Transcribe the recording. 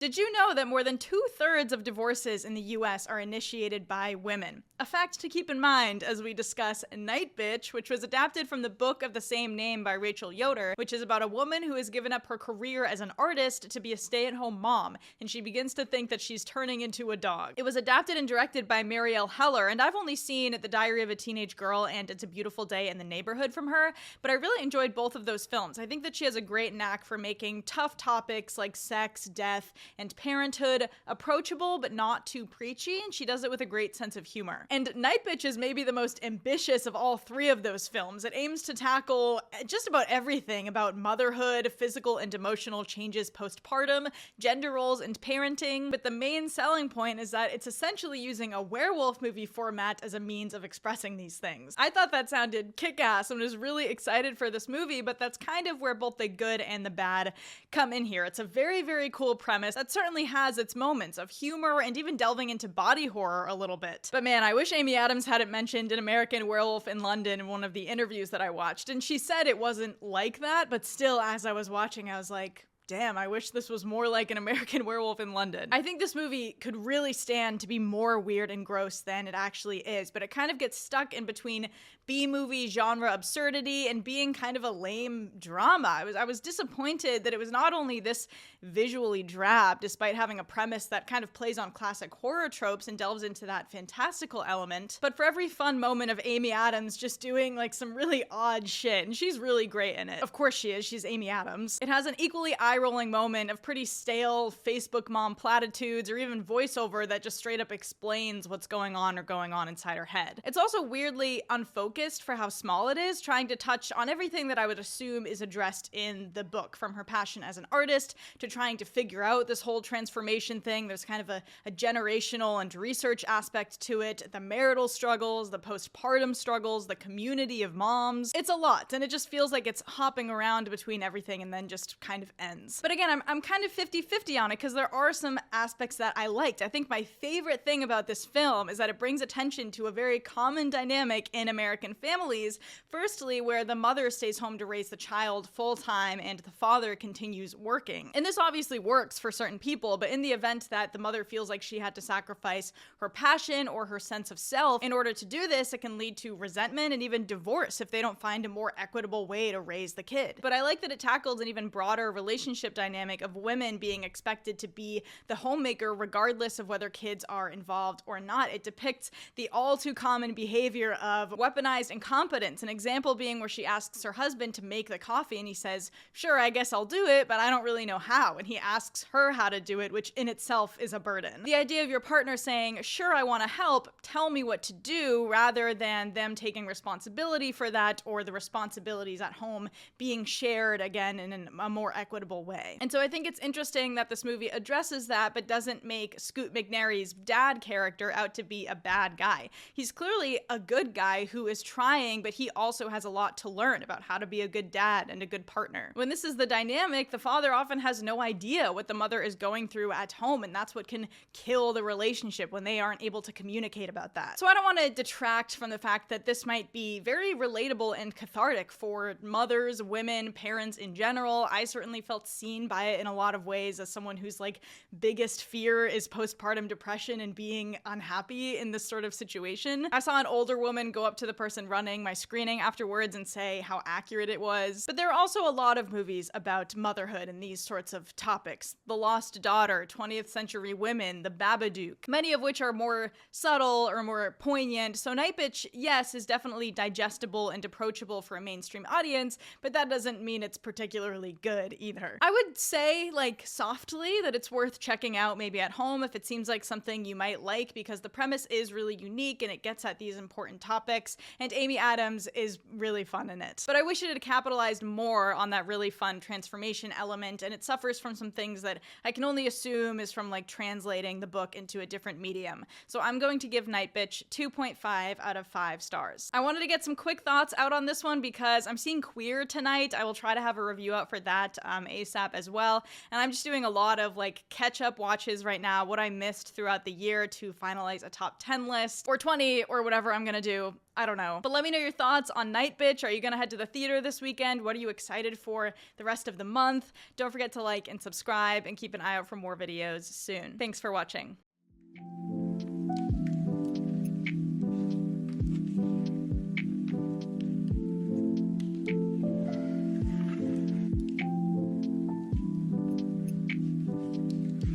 Did you know that more than 2/3 of divorces in the US are initiated by women? A fact to keep in mind as we discuss Nightbitch, which was adapted from the book of the same name by Rachel Yoder, which is about a woman who has given up her career as an artist to be a stay-at-home mom, and she begins to think that she's turning into a dog. It was adapted and directed by Marielle Heller, and I've only seen The Diary of a Teenage Girl and It's a Beautiful Day in the Neighborhood from her, but I really enjoyed both of those films. I think that she has a great knack for making tough topics like sex, death, and parenthood approachable but not too preachy, and she does it with a great sense of humor. And Nightbitch is maybe the most ambitious of all three of those films. It aims to tackle just about everything about motherhood, physical and emotional changes postpartum, gender roles, and parenting, but the main selling point is that it's essentially using a werewolf movie format as a means of expressing these things. I thought that sounded kick-ass and was really excited for this movie, but that's kind of where both the good and the bad come in here. It's a very, very cool premise that certainly has its moments of humor and even delving into body horror a little bit. But man, I wish Amy Adams had it mentioned An American Werewolf in London in one of the interviews that I watched, and she said it wasn't like that, but still, as I was watching, I was like, damn, I wish this was more like An American Werewolf in London. I think this movie could really stand to be more weird and gross than it actually is, but it kind of gets stuck in between B-movie genre absurdity and being kind of a lame drama. I was disappointed that it was not only this visually drab, despite having a premise that kind of plays on classic horror tropes and delves into that fantastical element, but for every fun moment of Amy Adams just doing like some really odd shit, and she's really great in it. Of course she is, she's Amy Adams. It has an equally eye-rolling moment of pretty stale Facebook mom platitudes or even voiceover that just straight up explains what's going on inside her head. It's also weirdly unfocused for how small it is, trying to touch on everything that I would assume is addressed in the book, from her passion as an artist to trying to figure out this whole transformation thing. There's kind of a generational and research aspect to it, the marital struggles, the postpartum struggles, the community of moms. It's a lot, and it just feels like it's hopping around between everything and then just kind of ends. But again, I'm kind of 50-50 on it because there are some aspects that I liked. I think my favorite thing about this film is that it brings attention to a very common dynamic in American families. Firstly, where the mother stays home to raise the child full-time and the father continues working. And this obviously works for certain people, but in the event that the mother feels like she had to sacrifice her passion or her sense of self in order to do this, it can lead to resentment and even divorce if they don't find a more equitable way to raise the kid. But I like that it tackles an even broader relationship dynamic of women being expected to be the homemaker regardless of whether kids are involved or not. It depicts the all too common behavior of weaponized incompetence, an example being where she asks her husband to make the coffee and he says, sure, I guess I'll do it, but I don't really know how, and he asks her how to do it, which in itself is a burden. The idea of your partner saying, sure, I want to help, tell me what to do, rather than them taking responsibility for that or the responsibilities at home being shared again in a more equitable way. And so I think it's interesting that this movie addresses that but doesn't make Scoot McNairy's dad character out to be a bad guy. He's clearly a good guy who is trying, but he also has a lot to learn about how to be a good dad and a good partner. When this is the dynamic, the father often has no idea what the mother is going through at home, and that's what can kill the relationship when they aren't able to communicate about that. So I don't want to detract from the fact that this might be very relatable and cathartic for mothers, women, parents in general. I certainly felt seen by it in a lot of ways as someone whose like biggest fear is postpartum depression and being unhappy in this sort of situation. I saw an older woman go up to the person running my screening afterwards and say how accurate it was. But there are also a lot of movies about motherhood and these sorts of topics. The Lost Daughter, 20th Century Women, The Babadook, many of which are more subtle or more poignant. So Nightbitch, yes, is definitely digestible and approachable for a mainstream audience, but that doesn't mean it's particularly good either. I would say, like, softly that it's worth checking out maybe at home if it seems like something you might like, because the premise is really unique and it gets at these important topics, and Amy Adams is really fun in it. But I wish it had capitalized more on that really fun transformation element, and it suffers from some things that I can only assume is from like translating the book into a different medium. So I'm going to give Nightbitch 2.5 out of 5 stars. I wanted to get some quick thoughts out on this one because I'm seeing Queer tonight. I will try to have a review out for that ASAP. ASAP as well. And I'm just doing a lot of like catch-up watches right now, what I missed throughout the year to finalize a top 10 list or 20 or whatever I'm gonna do. I don't know. But let me know your thoughts on Nightbitch. Are you gonna head to the theater this weekend? What are you excited for the rest of the month? Don't forget to like and subscribe and keep an eye out for more videos soon. Thanks for watching.